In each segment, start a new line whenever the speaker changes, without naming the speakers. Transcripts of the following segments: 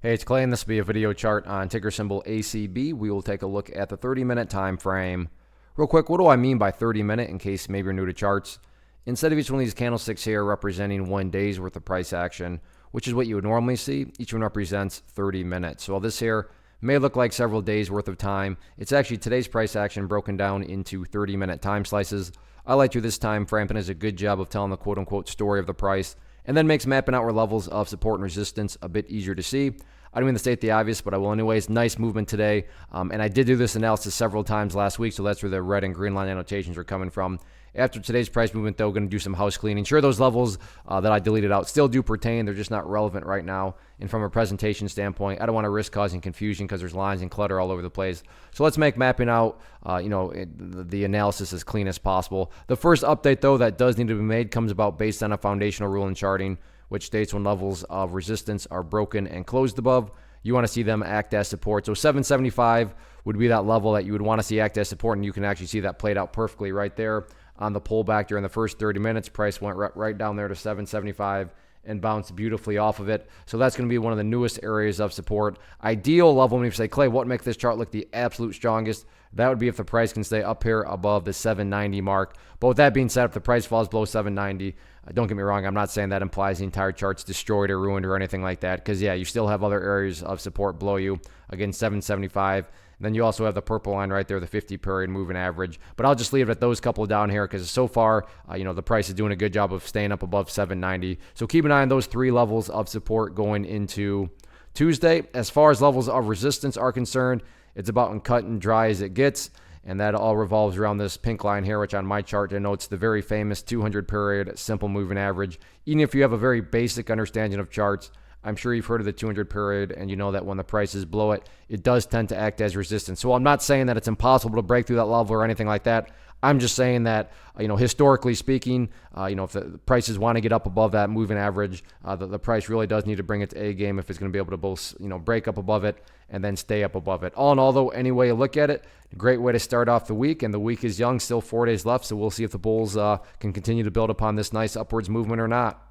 Hey, it's Clay, and this will be a video chart on ticker symbol ACB. We will take a look at the 30-minute time frame. Real quick, what do I mean by 30-minute in case maybe you're new to charts? Instead of each one of these candlesticks here representing 1 day's worth of price action, which is what you would normally see, each one represents 30 minutes. So while this here may look like several days worth of time, it's actually today's price action broken down into 30-minute time slices. I like through this time frame and does a good job of telling the quote-unquote story of the price, and then makes mapping out where levels of support and resistance a bit easier to see. I don't mean to state the obvious, but I will anyways. Nice movement today, and I did do this analysis several times last week, so that's where the red and green line annotations are coming from. After today's price movement, though, going to do some house cleaning. Sure, those levels that I deleted out still do pertain. They're just not relevant right now. And from a presentation standpoint, I don't want to risk causing confusion because there's lines and clutter all over the place. So let's make mapping out, the analysis as clean as possible. The first update, though, that does need to be made comes about based on a foundational rule in charting, which states when levels of resistance are broken and closed above, you want to see them act as support. So 775 would be that level that you would want to see act as support, and you can actually see that played out perfectly right there on the pullback during the first 30 minutes. Price went right down there to 775 and bounced beautifully off of it. So that's going to be one of the newest areas of support. Ideal level, when you say, Clay, what makes this chart look the absolute strongest? That would be if the price can stay up here above the 790 mark. But with that being said, if the price falls below 790, don't get me wrong, I'm not saying that implies the entire chart's destroyed or ruined or anything like that, because, yeah, you still have other areas of support below you. Again, 775. And then you also have the purple line right there, the 50-period moving average. But I'll just leave it at those couple down here because so far, the price is doing a good job of staying up above 790. So keep an eye on those three levels of support going into Tuesday. As far as levels of resistance are concerned, it's about as cut and dry as it gets. And that all revolves around this pink line here, which on my chart denotes the very famous 200-period simple moving average. Even if you have a very basic understanding of charts, I'm sure you've heard of the 200-period, and you know that when the prices blow it, it does tend to act as resistance. So I'm not saying that it's impossible to break through that level or anything like that. I'm just saying that, historically speaking, if the prices want to get up above that moving average, the price really does need to bring its A game if it's going to be able to both, break up above it and then stay up above it. All in all, though, any way you look at it, great way to start off the week, and the week is young, still 4 days left, so we'll see if the bulls can continue to build upon this nice upwards movement or not.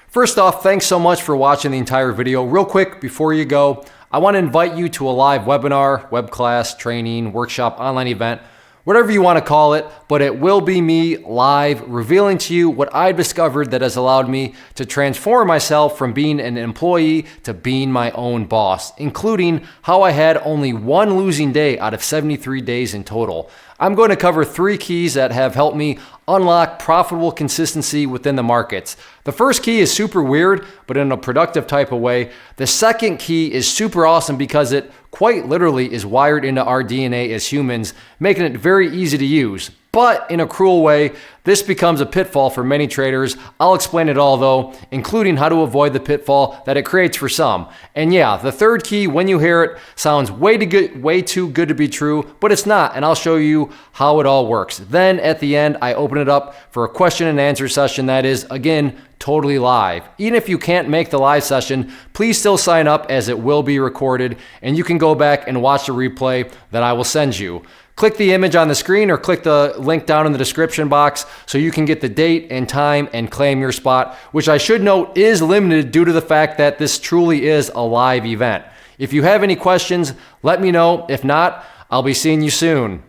First off, thanks so much for watching the entire video. Real quick, before you go, I want to invite you to a live webinar, web class, training, workshop, online event, whatever you want to call it, but it will be me live revealing to you what I've discovered that has allowed me to transform myself from being an employee to being my own boss, including how I had only one losing day out of 73 days in total. I'm going to cover 3 keys that have helped me unlock profitable consistency within the markets. The first key is super weird, but in a productive type of way. The second key is super awesome because it quite literally is wired into our DNA as humans, making it very easy to use. But in a cruel way, this becomes a pitfall for many traders. I'll explain it all though, including how to avoid the pitfall that it creates for some. And yeah, the third key, when you hear it, sounds way too good to be true, but it's not, and I'll show you how it all works. Then at the end, I open it up for a question and answer session that is, again, totally live. Even if you can't make the live session, please still sign up as it will be recorded, and you can go back and watch the replay that I will send you. Click the image on the screen or click the link down in the description box so you can get the date and time and claim your spot, which I should note is limited due to the fact that this truly is a live event. If you have any questions, let me know. If not, I'll be seeing you soon.